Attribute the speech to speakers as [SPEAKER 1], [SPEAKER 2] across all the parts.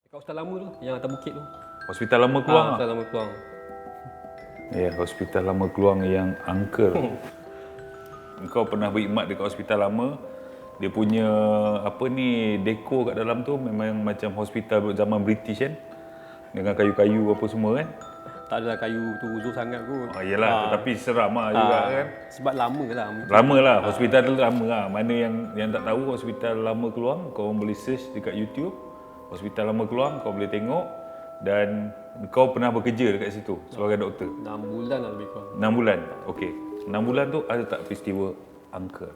[SPEAKER 1] Dekat hospital lama tu, yang atas bukit tu.
[SPEAKER 2] Hospital Lama Keluang.
[SPEAKER 1] Hospital lama Keluang.
[SPEAKER 2] Ya, Hospital Lama Keluang yang angker. Engkau pernah berkhidmat dekat Hospital Lama. Dia punya apa ni dekor kat dalam tu memang macam hospital zaman British kan. Dengan kayu-kayu apa semua kan.
[SPEAKER 1] Tak adalah kayu tu uzur sangat kot.
[SPEAKER 2] Oh iyalah, tetapi seram lah juga kan.
[SPEAKER 1] Sebab lama lah. Mungkin.
[SPEAKER 2] Lama lah, hospital tu lama lah. Mana yang tak tahu Hospital Lama Keluang, kau boleh search dekat YouTube. Hospital Lama Keluang, kau boleh tengok. Dan kau pernah bekerja dekat situ sebagai doktor.
[SPEAKER 1] 6 bulan lah lebih kurang.
[SPEAKER 2] 6 bulan? Okey. 6 bulan tu ada tak peristiwa angker?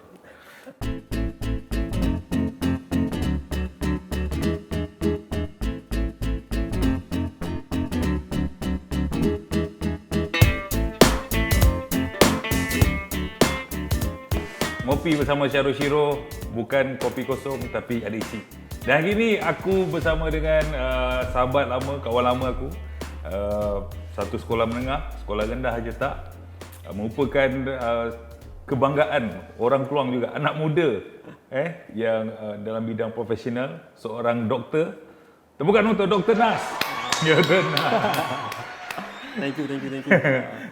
[SPEAKER 2] Ngopi bersama Syarul Shiro, bukan kopi kosong tapi ada isi. Dan hari ni aku bersama dengan sahabat lama, kawan lama aku. Satu sekolah menengah, sekolah rendah aja tak. Merupakan kebanggaan orang Keluang juga, anak muda yang dalam bidang profesional, seorang doktor. Tepukan untuk Dr. Nas. Dr. Nas.
[SPEAKER 1] Thank you.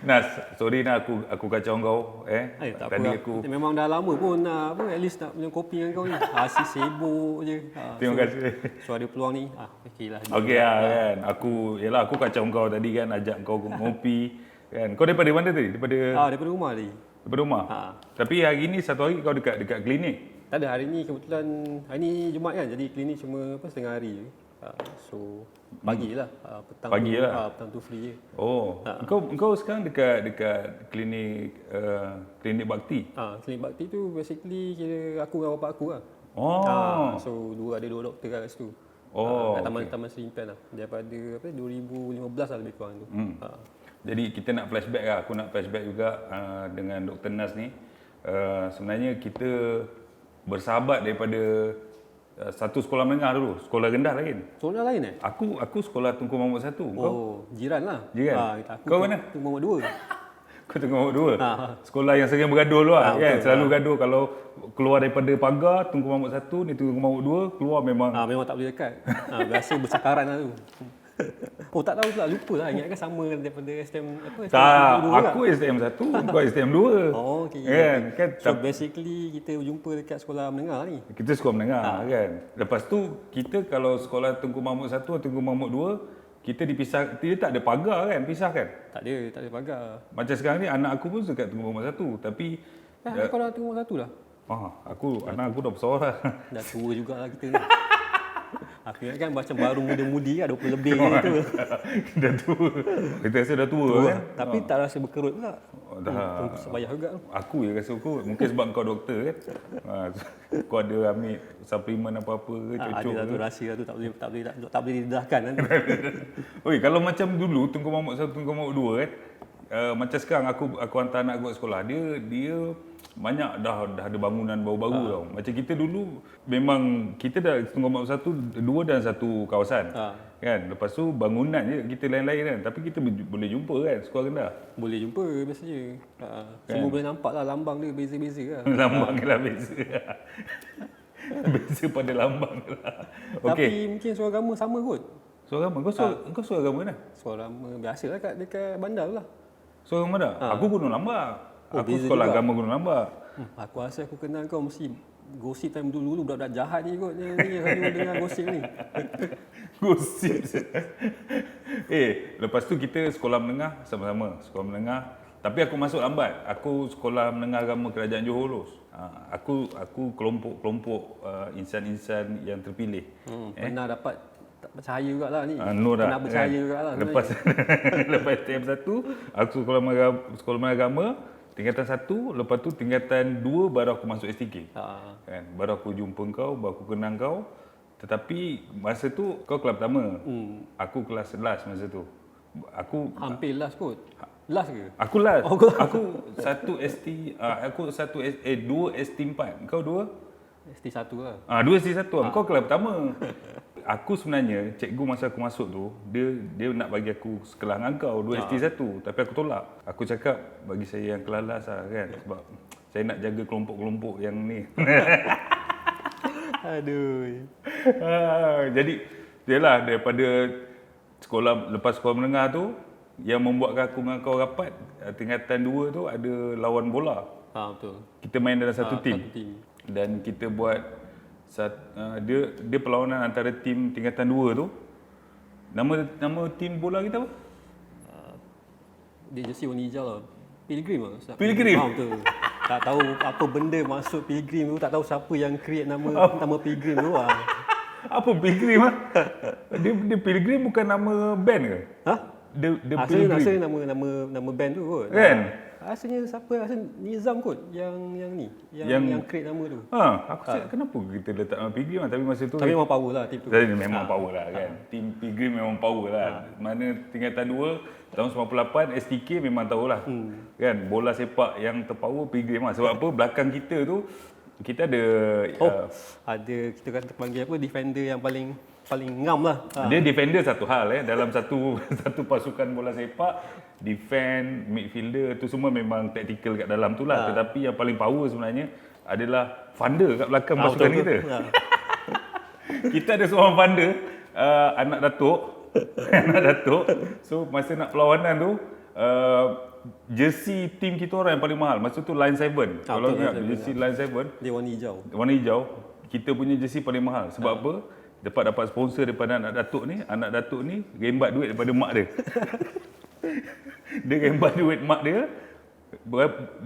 [SPEAKER 2] Nas, sorry Nas aku kacau kau
[SPEAKER 1] Tak
[SPEAKER 2] tadi
[SPEAKER 1] apa.
[SPEAKER 2] aku.
[SPEAKER 1] Memang dah lama pun nak at least nak minum kopi dengan kau ni. Asyik sibuk je.
[SPEAKER 2] Terima kasih.
[SPEAKER 1] So ada peluang ni. Okeylah.
[SPEAKER 2] Okey kan. Aku kacau kau tadi kan, ajak kau ngopi kan. Kau daripada mana tadi?
[SPEAKER 1] Daripada rumah tadi.
[SPEAKER 2] Daripada rumah. Tapi hari ni satu hari kau dekat klinik.
[SPEAKER 1] Tak ada, hari ni kebetulan hari ni Jumaat kan. Jadi klinik cuma setengah hari je. So pagi lah. Petang
[SPEAKER 2] Pagi
[SPEAKER 1] tu,
[SPEAKER 2] lah.
[SPEAKER 1] petang tu free je.
[SPEAKER 2] Oh, kau sekarang dekat klinik bakti.
[SPEAKER 1] Klinik bakti tu basically kira aku dengan bapak aku lah.
[SPEAKER 2] Oh.
[SPEAKER 1] So ada dua doktor kat situ.
[SPEAKER 2] Oh,
[SPEAKER 1] kat Taman Seri Impian lah. Daripada 2015 lah lebih kurang tu.
[SPEAKER 2] Jadi kita nak flashback lah. Aku nak flashback juga dengan Dr. Nas ni. Sebenarnya kita bersahabat daripada satu sekolah menengah dulu, sekolah rendah lain.
[SPEAKER 1] Sekolah lain
[SPEAKER 2] Aku sekolah Tunku Mahmud 1.
[SPEAKER 1] Oh, jiran lah.
[SPEAKER 2] Jiran.
[SPEAKER 1] Aku
[SPEAKER 2] Kau mana?
[SPEAKER 1] Tunku Mahmud 2.
[SPEAKER 2] Kau Tunku Mahmud 2. Sekolah yang sering bergaduh lu lah, kan? Selalu gaduh kalau keluar daripada pagar Tunku Mahmud 1 ni Tunku Mahmud 2, keluar memang
[SPEAKER 1] Memang tak boleh dekat. Biasa bersakaran lah tu. Oh, tak tahu pula, lupa lah. Ingatkan sama daripada STM apa?
[SPEAKER 2] tak, aku STM 1, kau STM 2.
[SPEAKER 1] Oh, okey.
[SPEAKER 2] Kan?
[SPEAKER 1] So basically kita berjumpa dekat sekolah menengah ni.
[SPEAKER 2] Kita sekolah menengah kan. Lepas tu kita kalau sekolah Tunku Mahmud 1 atau Tunku Mahmud 2, kita dipisah, dia tak ada pagar kan, pisah kan?
[SPEAKER 1] Tak ada pagar.
[SPEAKER 2] Macam sekarang ni anak aku pun dekat Tunku Mahmud 1 tapi
[SPEAKER 1] Kau dah Tunku Mahmud 1 dah?
[SPEAKER 2] anak aku dah besar dah.
[SPEAKER 1] Dah tua jugalah kita ni. Aku ingat kan macam baru muda-mudi kan, 20 lebih tu.
[SPEAKER 2] Dah tua. Kita rasa dah tua kan?
[SPEAKER 1] Tapi tak rasa berkerut pula.
[SPEAKER 2] Dah.
[SPEAKER 1] Sebayah juga tu.
[SPEAKER 2] Aku je rasa kot. Mungkin sebab kau doktor kan. Kau ada ambil suplemen apa-apa ke, cocok
[SPEAKER 1] Ada
[SPEAKER 2] ke.
[SPEAKER 1] satu rahsia tu tak boleh didedahkan kan.
[SPEAKER 2] Oi, kalau macam dulu Tunku Mahmud 1, Tunku Mahmud 2 kan. Macam sekarang aku hantar anak aku kat sekolah, dia banyak dah ada bangunan baru-baru tau. Macam kita dulu memang kita dah Tunku Mahmud 1, 2 dan satu kawasan. Kan? Lepas tu bangunan je kita lain-lain kan. Tapi kita boleh jumpa kan sekolah rendah.
[SPEAKER 1] Boleh jumpa biasanya. Semua boleh nampak lah lambang dia beza-beza lah.
[SPEAKER 2] Lambang lah beza. Beza pada lambang lah.
[SPEAKER 1] Tapi mungkin suara agama sama kot.
[SPEAKER 2] Suara agama? Kau suara agama mana?
[SPEAKER 1] Suara agama biasalah dekat bandar lah.
[SPEAKER 2] Suara agama dah? Aku Gunung Lambak. Aku
[SPEAKER 1] beza
[SPEAKER 2] sekolah
[SPEAKER 1] juga.
[SPEAKER 2] agama Gunung Lambak.
[SPEAKER 1] Aku rasa aku kenal kau mesti gosip time dulu budak-budak jahat ni kot yang selalu dengar gosip ni.
[SPEAKER 2] Gosip. Lepas tu kita sekolah menengah sama-sama. Sekolah menengah. Tapi aku masuk lambat. Aku sekolah menengah agama Kerajaan Johor Bahru. Aku kelompok insan-insan yang terpilih.
[SPEAKER 1] Pernah dapat tak percaya jugalah ni.
[SPEAKER 2] Nur dah.
[SPEAKER 1] Pernah percaya jugalah.
[SPEAKER 2] Lepas STM 1, aku sekolah menengah agama tingkatan 1, lepas tu tingkatan 2 baru aku masuk STK. Kan? Baru aku jumpa kau, baru aku kenal kau. Tetapi masa tu kau kelas pertama. Aku kelas last masa tu. Aku
[SPEAKER 1] Hampir last kot. Last ke?
[SPEAKER 2] Aku last. Aku satu ST, dua ST 4. Kau dua?
[SPEAKER 1] ST1 lah.
[SPEAKER 2] 2 ST 1. Kau kelas pertama. Aku sebenarnya cikgu masa aku masuk tu, dia nak bagi aku sekelas dengan kau 2 ST 1, tapi aku tolak. Aku cakap bagi saya yang kelas last lah kan, sebab saya nak jaga kelompok-kelompok yang ni.
[SPEAKER 1] Aduh.
[SPEAKER 2] Jadi Yalah, daripada lepas sekolah menengah tu, yang membuatkan aku dengan kau rapat, tingkatan 2 tu ada lawan bola.
[SPEAKER 1] Betul.
[SPEAKER 2] Kita main dalam satu tim.
[SPEAKER 1] Satu tim.
[SPEAKER 2] Dan kita buat dia perlawanan antara tim tingkatan 2 tu. Nama tim bola kita apa?
[SPEAKER 1] Dia jersey warna hijau lah. Pilgrim lah. Ustaz.
[SPEAKER 2] Pilgrim?
[SPEAKER 1] Betul. Tak tahu apa benda masuk Pilgrim tu, tak tahu siapa yang create nama Pilgrim tu lah.
[SPEAKER 2] Apa Pilgrim ah? Dia Pilgrim bukan nama band ke?
[SPEAKER 1] Ha?
[SPEAKER 2] Dia
[SPEAKER 1] Asalnya
[SPEAKER 2] Pilgrim.
[SPEAKER 1] nama band tu kot.
[SPEAKER 2] Kan?
[SPEAKER 1] Asalnya siapa? Asalnya Nizam kot yang ni, yang create nama tu.
[SPEAKER 2] Aku cakap kenapa kita letak nama Pilgrim tapi masa tu
[SPEAKER 1] Tapi memang power lah tim tu.
[SPEAKER 2] memang power lah kan. Tim Pilgrim memang power lah. Mana tingkatan 2 tahun 98 STK memang tahulah. Kan bola sepak yang terpower Pilgrim lah. Sebab apa? Belakang kita tu kita ada
[SPEAKER 1] Ada kita kata panggil apa, defender yang paling ngam lah.
[SPEAKER 2] dia defender satu hal dalam satu pasukan bola sepak, defend, midfielder tu semua memang taktikal kat dalam tu lah. Tetapi yang paling power sebenarnya adalah funder kat belakang pasukan kita. Kita ada seorang funder, anak datuk. So masa nak perlawanan tu, jersey tim kita orang yang paling mahal. Masa tu Line 7. Kalau ingat jersey Line 7
[SPEAKER 1] Dia warna hijau.
[SPEAKER 2] warna hijau, kita punya jersey paling mahal. Sebab apa? Dapat sponsor daripada anak datuk ni. Anak datuk ni rembat duit daripada mak dia. Dia rembat duit mak dia 2,000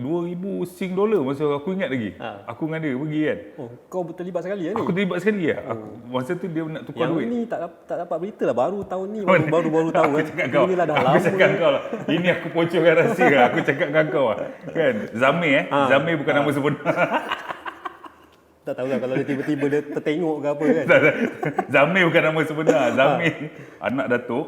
[SPEAKER 2] Sing dollar masa aku ingat lagi. Aku dengan dia pergi kan.
[SPEAKER 1] Oh, kau terlibat sekali ni.
[SPEAKER 2] Aku terlibat sekali lah. Masa tu dia nak tukar
[SPEAKER 1] Yang
[SPEAKER 2] duit.
[SPEAKER 1] ni tak dapat berita lah, baru tahun ni baru tahu
[SPEAKER 2] Aku
[SPEAKER 1] kan.
[SPEAKER 2] cakap kau.
[SPEAKER 1] Inilah dah
[SPEAKER 2] Aku
[SPEAKER 1] lama.
[SPEAKER 2] cakap kau lah. Ini aku bocorkan rahsia lah. Aku cakap dengan kau lah. Kan? Zamir Zamir bukan nama sebenar.
[SPEAKER 1] Tak tahu lah kalau dia tiba-tiba dia tertengok ke apa kan.
[SPEAKER 2] Zamir bukan nama sebenar. Zamir anak datuk.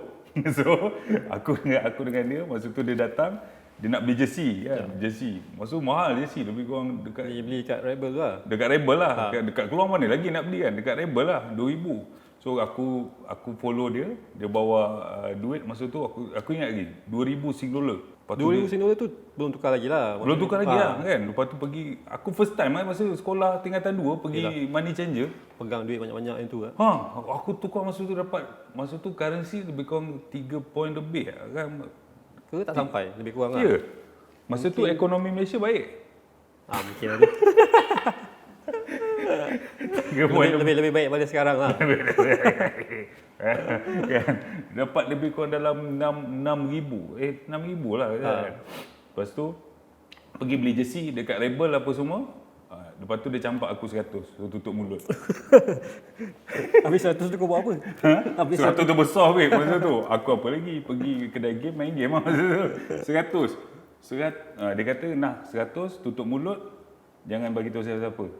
[SPEAKER 2] So aku dengan dia masa tu dia datang, dia nak beli jersey kan. Jersey. Masa tu mahal jersey, lebih kurang dekat
[SPEAKER 1] Dia beli kat Rebel tu lah.
[SPEAKER 2] dekat Rebel lah. Dekat keluar mana lagi nak beli kan? Dekat Rebel lah 2,000. So aku follow dia bawa duit masa tu aku ingat lagi 2,000 Sing dollar. Lepas tu
[SPEAKER 1] 2,000 Sing dollar tu belum tukar lagi lah.
[SPEAKER 2] belum tukar lagi lah kan. Lepas tu pergi, aku first time masa sekolah tingkatan 2 pergi money changer.
[SPEAKER 1] Pegang duit banyak-banyak yang tu lah.
[SPEAKER 2] Aku tukar masa tu dapat, masa tu currency lebih kurang 3 point lebih kan.
[SPEAKER 1] Ke tak sampai, lebih kurang lah.
[SPEAKER 2] Ya. Masa tu ekonomi Malaysia baik.
[SPEAKER 1] Mungkin lah.
[SPEAKER 2] 3 point
[SPEAKER 1] Lebih baik pada sekarang lah.
[SPEAKER 2] kan? Dapat lebih kurang dalam 6,000 lah kan. Lepas tu pergi beli jersey dekat Rebel apa semua. Lepas tu dia campak aku 100, so tutup mulut.
[SPEAKER 1] Habis 100 tu kau buat apa? Habis
[SPEAKER 2] 100 tu besar weh masa tu. Aku apa lagi? Pergi kedai game, main game lah masa tu. 100. Dia kata, nah 100 tutup mulut, jangan bagi tahu siapa-siapa.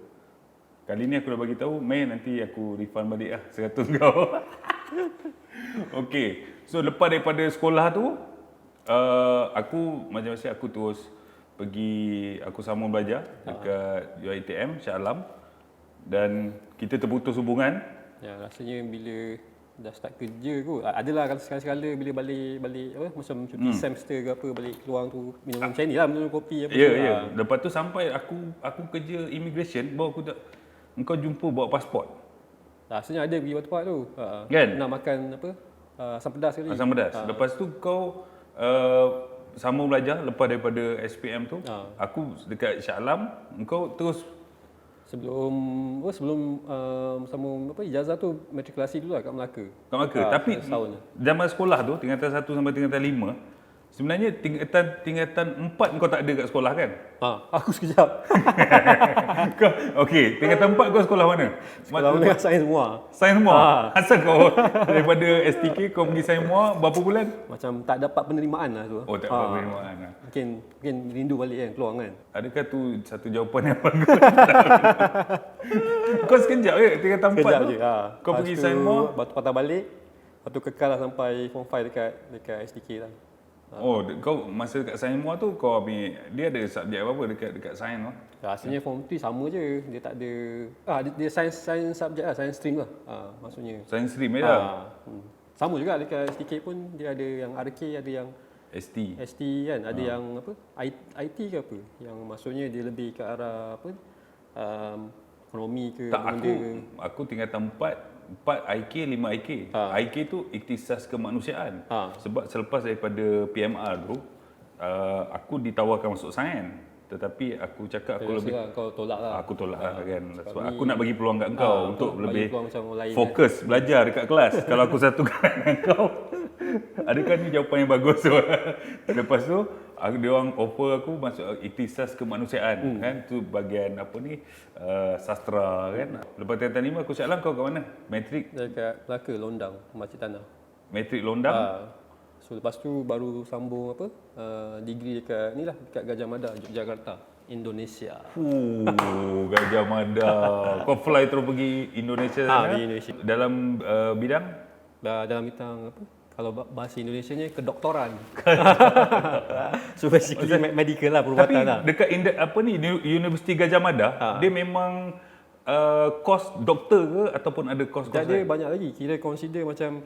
[SPEAKER 2] Kali ni aku dah bagi tahu, main nanti aku refund balik lah 100 kau. Okey. So lepas daripada sekolah tu, aku macam-macam aku terus pergi, aku sambung belajar dekat UiTM Shah Alam dan kita terputus hubungan.
[SPEAKER 1] Ya, rasanya bila dah start kerja kot. Adalah kalau sekali-sekala bila balik apa macam cuti semester ke apa balik keluar tu minum macam ni lah, minum kopi apa.
[SPEAKER 2] Ya. Lepas tu sampai aku kerja immigration, baru aku tak, engkau jumpa bawa pasport.
[SPEAKER 1] Rasanya ada pergi tempat tu.
[SPEAKER 2] Kan?
[SPEAKER 1] Nak makan apa? Asam pedas sekali.
[SPEAKER 2] Asam pedas. Lepas tu kau sambung belajar lepas daripada SPM tu. Aku dekat Shah Alam, engkau terus
[SPEAKER 1] Sebelum sambung apa ijazah tu matrikulasi dulu lah kat Melaka.
[SPEAKER 2] kat Melaka. Tapi zaman sekolah tu tingkatan 1 sampai tingkatan 5 sebenarnya tingkatan 4 kau tak ada kat sekolah kan?
[SPEAKER 1] Aku sekejap.
[SPEAKER 2] Kau okey, tingkatan 4 kau sekolah mana?
[SPEAKER 1] Sekolah menengah sains semua.
[SPEAKER 2] Sains semua. Asal kau daripada STK kau pergi sains semua berapa bulan?
[SPEAKER 1] Macam tak dapat penerimaan lah tu.
[SPEAKER 2] Oh, tak dapat penerimaan lah.
[SPEAKER 1] Mungkin rindu balik kan keluar kan.
[SPEAKER 2] Adakah tu satu jawapan yang bagus? Kau sekejap je tingkatan 4
[SPEAKER 1] Sekejap
[SPEAKER 2] tu.
[SPEAKER 1] je.
[SPEAKER 2] Kau pergi sains semua.
[SPEAKER 1] Lepas tu patah balik. Lepas tu kekal lah sampai form 5 dekat STK lah.
[SPEAKER 2] Oh, kau masa dekat sains semua tu kau ambil, dia ada subjek apa dekat sains tu?
[SPEAKER 1] Rasanya form 3 sama je. Dia tak ada dia sains subjek lah, sains stream lah. Maksudnya.
[SPEAKER 2] Sains stream je lah.
[SPEAKER 1] Sama juga dekat STK pun dia ada yang RK, ada yang
[SPEAKER 2] ST.
[SPEAKER 1] ST kan, ada yang apa? IT ke apa? Yang maksudnya dia lebih ke arah apa? Ekonomi ke
[SPEAKER 2] Tak,
[SPEAKER 1] benda ke.
[SPEAKER 2] aku tingkatan 4 4 IK, 5 IK. IK tu ikhtisas kemanusiaan. Sebab selepas daripada PMR tu, aku ditawarkan masuk sains. Tetapi aku cakap aku lebih
[SPEAKER 1] kau tolak lah.
[SPEAKER 2] Aku tolak lah kan. Sebab aku nak bagi peluang kat kau untuk
[SPEAKER 1] bagi
[SPEAKER 2] lebih
[SPEAKER 1] peluang macam orang lain
[SPEAKER 2] fokus belajar dekat kelas. Kalau aku satukan dengan kau, adakah ni jawapan yang bagus tu? Lepas tu dia orang offer aku masuk ikhtisas kemanusiaan kan, tu bahagian apa ni, sastra kan. Lepas tingkatan 5 aku cakap lah, kau kat mana? Matrik
[SPEAKER 1] dekat Melaka, Londang, Masjid Tanah.
[SPEAKER 2] Matrik Londang.
[SPEAKER 1] So lepas tu baru sambung degree dekat ni lah, dekat Gajah Mada, Yogyakarta, Indonesia.
[SPEAKER 2] Gajah Mada. Kau fly terus pergi Indonesia sana?
[SPEAKER 1] Pergi Indonesia.
[SPEAKER 2] Dalam bidang?
[SPEAKER 1] Dalam bidang apa? Kalau bahasa Indonesianya kedoktoran. So basically medical lah, perubatan
[SPEAKER 2] Tapi
[SPEAKER 1] lah.
[SPEAKER 2] dekat Universiti Gajah Mada, dia memang kos doktor ke ataupun ada kos-kos
[SPEAKER 1] Dia
[SPEAKER 2] lain?
[SPEAKER 1] banyak lagi. Kira consider macam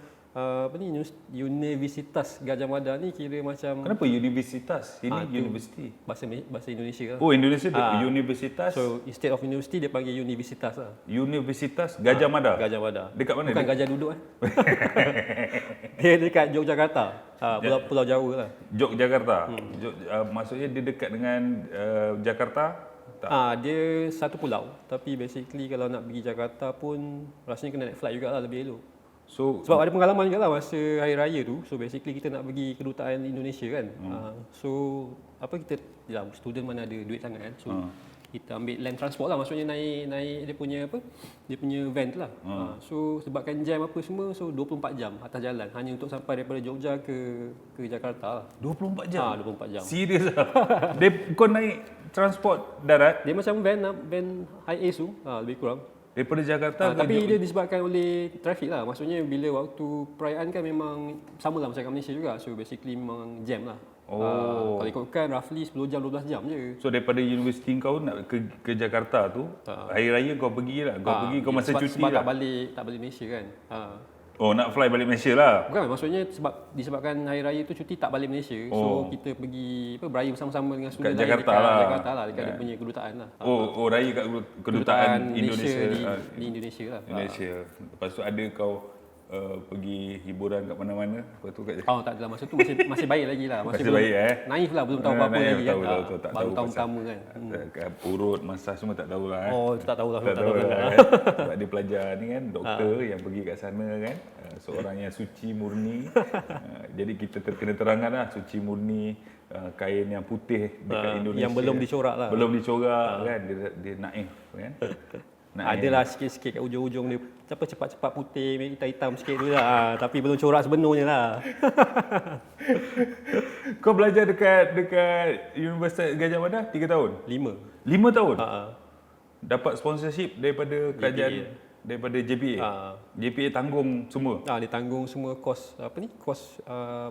[SPEAKER 1] Universitas Gajah Mada ni kira macam
[SPEAKER 2] Kenapa universitas? Ini universiti.
[SPEAKER 1] bahasa Indonesia lah.
[SPEAKER 2] Oh, Indonesia universitas.
[SPEAKER 1] So instead of university dia panggil universitas lah.
[SPEAKER 2] Universitas Gajah Mada.
[SPEAKER 1] Gajah Mada.
[SPEAKER 2] Dekat mana?
[SPEAKER 1] Bukan gajah duduk Dia dekat Yogyakarta. Pulau Jawa lah.
[SPEAKER 2] Yogyakarta. Maksudnya dia dekat dengan Jakarta? Tak.
[SPEAKER 1] Dia satu pulau. Tapi basically kalau nak pergi Jakarta pun rasanya kena naik flight jugalah, lebih elok.
[SPEAKER 2] So
[SPEAKER 1] Sebab ada pengalaman juga lah masa Hari Raya tu. So basically kita nak pergi kedutaan Indonesia kan. So kita student mana ada duit sangat kan. So kita ambil land transport lah, maksudnya naik dia punya van tu lah. So sebabkan jam apa semua, so 24 jam atas jalan hanya untuk sampai daripada Jogja ke Jakarta lah.
[SPEAKER 2] 24 jam?
[SPEAKER 1] 24 jam.
[SPEAKER 2] Serius lah? Kau naik transport darat?
[SPEAKER 1] Dia macam van high ace tu, lebih kurang.
[SPEAKER 2] Daripada Jakarta ke
[SPEAKER 1] Tapi dia disebabkan oleh trafik lah. Maksudnya bila waktu perayaan kan memang sama lah macam kat Malaysia juga. So basically memang jam lah. Kalau ikutkan roughly 10 jam, 12 jam je.
[SPEAKER 2] So daripada universiti kau nak ke Jakarta tu, Hari Raya kau pergi lah. Kau masa cuti
[SPEAKER 1] sebab
[SPEAKER 2] lah.
[SPEAKER 1] tak balik Malaysia kan.
[SPEAKER 2] Oh, nak fly balik Malaysia lah.
[SPEAKER 1] Bukan, maksudnya disebabkan Hari Raya tu cuti tak balik Malaysia. So kita pergi beraya bersama-sama dengan student lain
[SPEAKER 2] Jakarta
[SPEAKER 1] dekat
[SPEAKER 2] lah.
[SPEAKER 1] Jakarta lah, dekat dia punya kedutaan lah.
[SPEAKER 2] Raya kat kedutaan Indonesia.
[SPEAKER 1] Di Indonesia lah.
[SPEAKER 2] Indonesia. Lepas tu ada kau pergi hiburan kat mana-mana. Lepas tu kat
[SPEAKER 1] Tak adalah, masa tu masih baik lagi lah.
[SPEAKER 2] Masih baik
[SPEAKER 1] naif lah, belum tahu apa-apa lagi kan.
[SPEAKER 2] Tak
[SPEAKER 1] Baru
[SPEAKER 2] tahu
[SPEAKER 1] tahun
[SPEAKER 2] pasal
[SPEAKER 1] pertama kan.
[SPEAKER 2] Urut, masah semua tak tahulah.
[SPEAKER 1] Tak tahu lah.
[SPEAKER 2] Tak tahu lah kan. Sebab dia pelajar ni kan, doktor yang pergi kat sana kan. Seorang yang suci murni. Jadi kita kena terangkan lah, suci murni, kain yang putih dekat Indonesia.
[SPEAKER 1] Yang belum dicorak lah.
[SPEAKER 2] Belum dicorak kan, dia naif kan.
[SPEAKER 1] Adalah sikit-sikit kat ujung-ujung dia cepat-cepat putih, hitam-hitam sikit tu lah. Tapi belum corak sebenarnya lah.
[SPEAKER 2] Kau belajar dekat Universiti Gajah Mada 3 tahun?
[SPEAKER 1] 5
[SPEAKER 2] tahun? Dapat sponsorship daripada kerajaan, daripada JPA? JPA tanggung semua?
[SPEAKER 1] Dia tanggung semua kos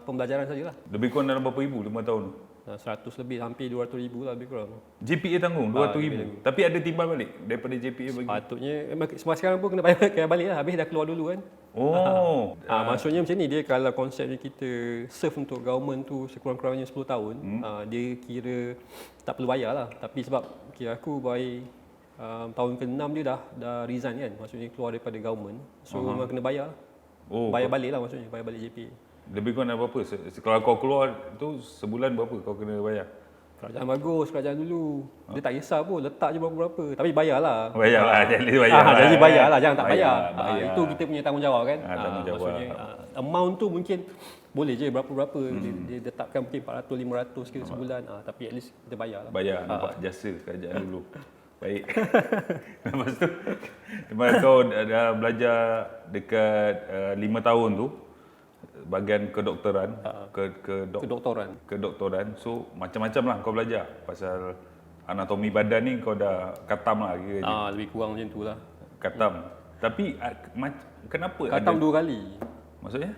[SPEAKER 1] pembelajaran sajalah.
[SPEAKER 2] Lebih kurang dalam berapa ribu 5 tahun?
[SPEAKER 1] 100 lebih, hampir 200,000 lah lebih kurang.
[SPEAKER 2] JPA tanggung 200,000. Tapi ada timbal balik daripada JPA bagi.
[SPEAKER 1] Patutnya semua sekarang pun kena bayar balik lah, habis dah keluar dulu kan. Maksudnya macam ni, dia kalau konsepnya kita serve untuk government tu sekurang-kurangnya 10 tahun, dia kira tak perlu bayar lah. Tapi sebab kira aku by tahun ke-6 dia dah resign kan, maksudnya keluar daripada government. So memang kena bayar. Bayar balik lah, maksudnya bayar balik JPA.
[SPEAKER 2] Lebih kurang berapa? Kalau kau keluar tu sebulan berapa kau kena bayar?
[SPEAKER 1] Kerajaan bagus, kerajaan dulu. Dia tak kisah pun, letak je berapa-berapa. Tapi bayarlah.
[SPEAKER 2] Bayarlah, jadi bayarlah.
[SPEAKER 1] Jadi bayarlah, jangan tak bayar.
[SPEAKER 2] Bayar.
[SPEAKER 1] Itu kita punya tanggungjawab kan.
[SPEAKER 2] Tanggungjawab.
[SPEAKER 1] Maksudnya amount tu mungkin boleh je berapa-berapa. Dia tetapkan mungkin 400, 500 ke sebulan. Tapi at least kita bayarlah.
[SPEAKER 2] Bayar, nampak jasa kerajaan dulu. Baik. Lepas kau dah belajar dekat 5 tahun tu, bahagian kedoktoran, kedoktoran. So macam-macam lah kau belajar pasal anatomi badan ni, kau dah katam lah kira.
[SPEAKER 1] Lebih kurang macam tu lah.
[SPEAKER 2] Katam. Tapi kenapa
[SPEAKER 1] katam
[SPEAKER 2] ada
[SPEAKER 1] 2 kali.
[SPEAKER 2] Maksudnya?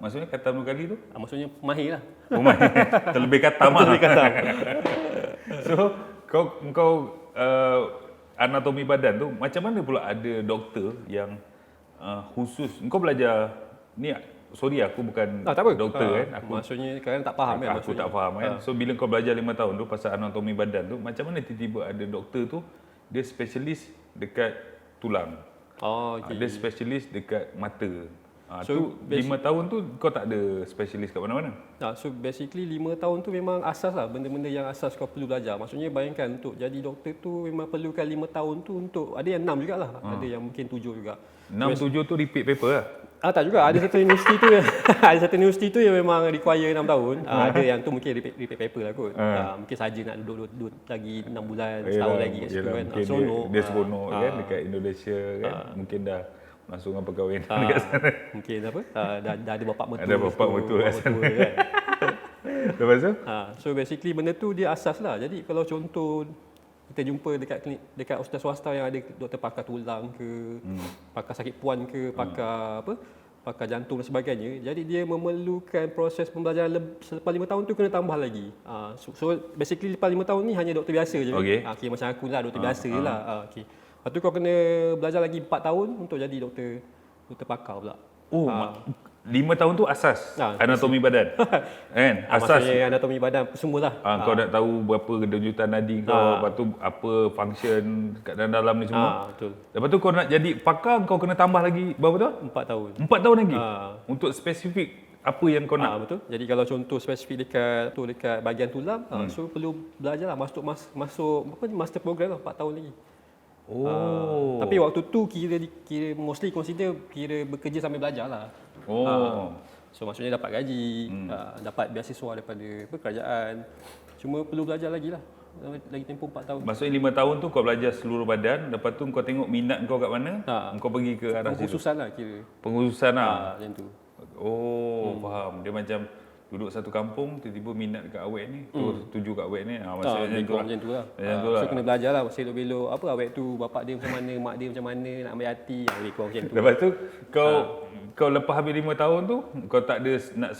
[SPEAKER 2] Maksudnya katam 2 kali tu?
[SPEAKER 1] Maksudnya mahir lah.
[SPEAKER 2] Mahir. Terlebih katam lah.
[SPEAKER 1] Terlebih katam.
[SPEAKER 2] So kau anatomi badan tu, macam mana pula ada doktor yang khusus? Kau belajar ni, sorry aku bukan doktor kan.
[SPEAKER 1] Maksudnya kadang tak faham kan.
[SPEAKER 2] Aku tak faham kan. So bila kau belajar 5 tahun tu pasal anatomi badan tu, macam mana tiba-tiba ada doktor tu dia spesialis dekat tulang?
[SPEAKER 1] Oh, okey.
[SPEAKER 2] Ada spesialis dekat mata.
[SPEAKER 1] So,
[SPEAKER 2] Tu 5 tahun tu kau tak ada spesialis kat mana-mana?
[SPEAKER 1] So basically 5 tahun tu memang asas lah, benda-benda yang asas kau perlu belajar. Maksudnya bayangkan untuk jadi doktor tu memang perlukan 5 tahun tu untuk, ada yang 6 jugalah, ada yang mungkin 7 juga.
[SPEAKER 2] 6, 7 tu repeat paper lah.
[SPEAKER 1] Tak juga, ada satu universiti tu ada satu universiti tu yang memang require 6 tahun. Ada yang tu mungkin repeat paper lah kot. Mungkin saja nak duduk lagi 6 bulan, setahun lagi kat situ kan.
[SPEAKER 2] Mungkin dia seronok kan dekat Indonesia kan. Mungkin dah langsung dengan perkahwinan dekat sana.
[SPEAKER 1] Mungkin apa? Dah ada bapak mertua.
[SPEAKER 2] Ada bapak mertua kat sana.
[SPEAKER 1] Kan.
[SPEAKER 2] Lepas tu?
[SPEAKER 1] So basically benda tu dia asas lah. Jadi kalau contoh kita jumpa dekat klinik, dekat hospital swasta yang ada doktor pakar tulang ke, pakar sakit puan ke, pakar pakar jantung dan sebagainya. Jadi dia memerlukan proses pembelajaran selepas 5 tahun tu kena tambah lagi. So basically lepas 5 tahun ni hanya doktor biasa je. Okay, macam aku lah, doktor biasa je lah. Okay. Lepas tu kau kena belajar lagi 4 tahun untuk jadi doktor pakar pula.
[SPEAKER 2] 5 tahun tu asas anatomi badan. Kan? Asas.
[SPEAKER 1] Maksudnya anatomi badan semualah.
[SPEAKER 2] Kau nak tahu berapa denyutan nadi kau, lepas tu apa function kat dalam ni semua.
[SPEAKER 1] Betul.
[SPEAKER 2] Lepas tu kau nak jadi pakar, kau kena tambah lagi berapa tu?
[SPEAKER 1] 4 tahun.
[SPEAKER 2] 4 tahun lagi? Untuk spesifik apa yang kau nak?
[SPEAKER 1] Betul. Jadi kalau contoh spesifik dekat bahagian tulang, so perlu belajar lah, masuk master program lah 4 tahun lagi. Tapi waktu tu kira mostly consider bekerja sambil belajar lah. So maksudnya dapat gaji, dapat beasiswa daripada kerajaan. Cuma perlu belajar lagi lah. Lagi tempoh 4 tahun.
[SPEAKER 2] Maksudnya 5 tahun tu kau belajar seluruh badan, lepas tu kau tengok minat kau kat mana, kau pergi ke arah situ.
[SPEAKER 1] Pengkhususan lah kira.
[SPEAKER 2] Pengkhususan lah.
[SPEAKER 1] Macam tu.
[SPEAKER 2] Faham. Dia macam duduk satu kampung, tiba-tiba minat kat awet ni, tuju kat awet ni. Maksudnya
[SPEAKER 1] macam tu lah. So kena belajar lah, selok-belok apa awet tu, bapak dia macam mana, mak dia macam mana, nak ambil hati, lebih kurang macam tu.
[SPEAKER 2] Lepas tu kau lepas habis 5 tahun tu, kau tak ada nak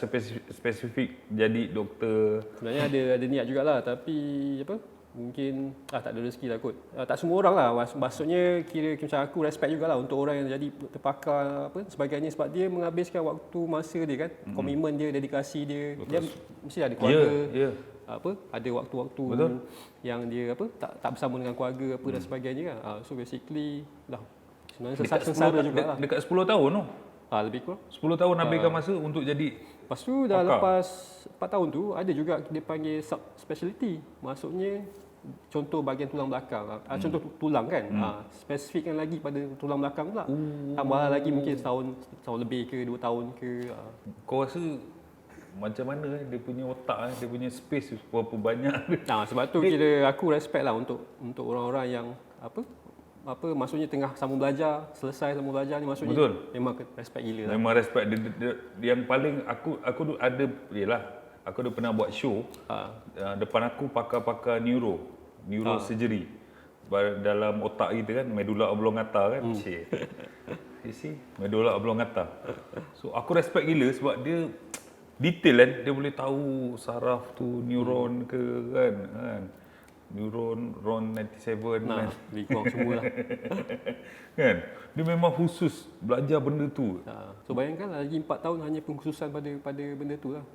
[SPEAKER 2] spesifik jadi doktor?
[SPEAKER 1] Sebenarnya ada niat jugalah, tapi mungkin tak ada rezeki lah kot. Tak semua orang lah, maksudnya kira macam aku respect jugalah untuk orang yang jadi doktor pakar sebagainya, sebab dia menghabiskan waktu masa dia kan, komitmen dia, dedikasi dia. Betul. Dia mesti ada keluarga. Ada waktu-waktu yang dia tak bersama dengan keluarga dan sebagainya kan. So basically sebenarnya sengsara jugalah.
[SPEAKER 2] Dekat 10 tahun tu.
[SPEAKER 1] Lebih kurang
[SPEAKER 2] 10 tahun habiskan masa untuk jadi.
[SPEAKER 1] Lepas tu dah lepas 4 tahun tu ada juga dia panggil subspecialty. Maksudnya contoh bahagian tulang belakang. Contoh tulang kan. Spesifikkan lagi pada tulang belakang pula. Tambah lagi mungkin setahun lebih ke 2 tahun ke.
[SPEAKER 2] Kau rasa macam mana dia punya otak, dia punya space berapa banyak?
[SPEAKER 1] Sebab tu kira aku respect lah untuk orang-orang yang maksudnya tengah sambung belajar, selesai sambung belajar ni, maksudnya
[SPEAKER 2] betul.
[SPEAKER 1] Memang respect gila lah.
[SPEAKER 2] Memang respect. Yang paling aku ada, aku ada pernah buat show. Depan aku pakar-pakar neurosurgery. Dalam otak kita kan, medulla oblongata kan. You see, medulla oblongata. So aku respect gila sebab dia detail kan, dia boleh tahu saraf tu neuron ke kan. Neuron RON 97 kan.
[SPEAKER 1] Lebih kurang semua lah.
[SPEAKER 2] Kan? Dia memang khusus belajar benda tu.
[SPEAKER 1] So bayangkan lagi 4 tahun hanya pengkhususan pada benda tu lah.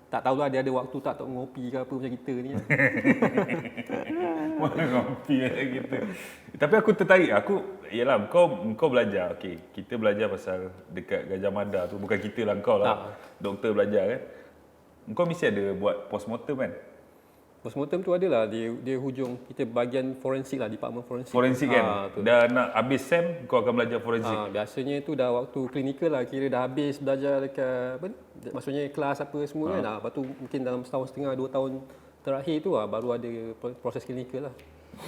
[SPEAKER 1] Tak tahulah dia ada waktu tak untuk ngopi ke apa macam kita ni kan.
[SPEAKER 2] Mana ngopi macam kita. Tapi aku tertarik. Yalah kau belajar. Okey, kita belajar pasal dekat Gajah Mada tu. Bukan kita lah, kau lah. Doktor belajar kan. Kau mesti ada buat postmortem kan?
[SPEAKER 1] Postmortem tu adalah dia hujung kita bahagian forensik lah, department forensik.
[SPEAKER 2] Forensik kan? Dah nak habis SEM, kau akan belajar forensik?
[SPEAKER 1] Biasanya tu dah waktu klinikal lah, kira dah habis belajar dekat maksudnya kelas apa semua kan. Lepas tu mungkin dalam setahun setengah, 2 tahun terakhir tu baru ada proses klinikal lah.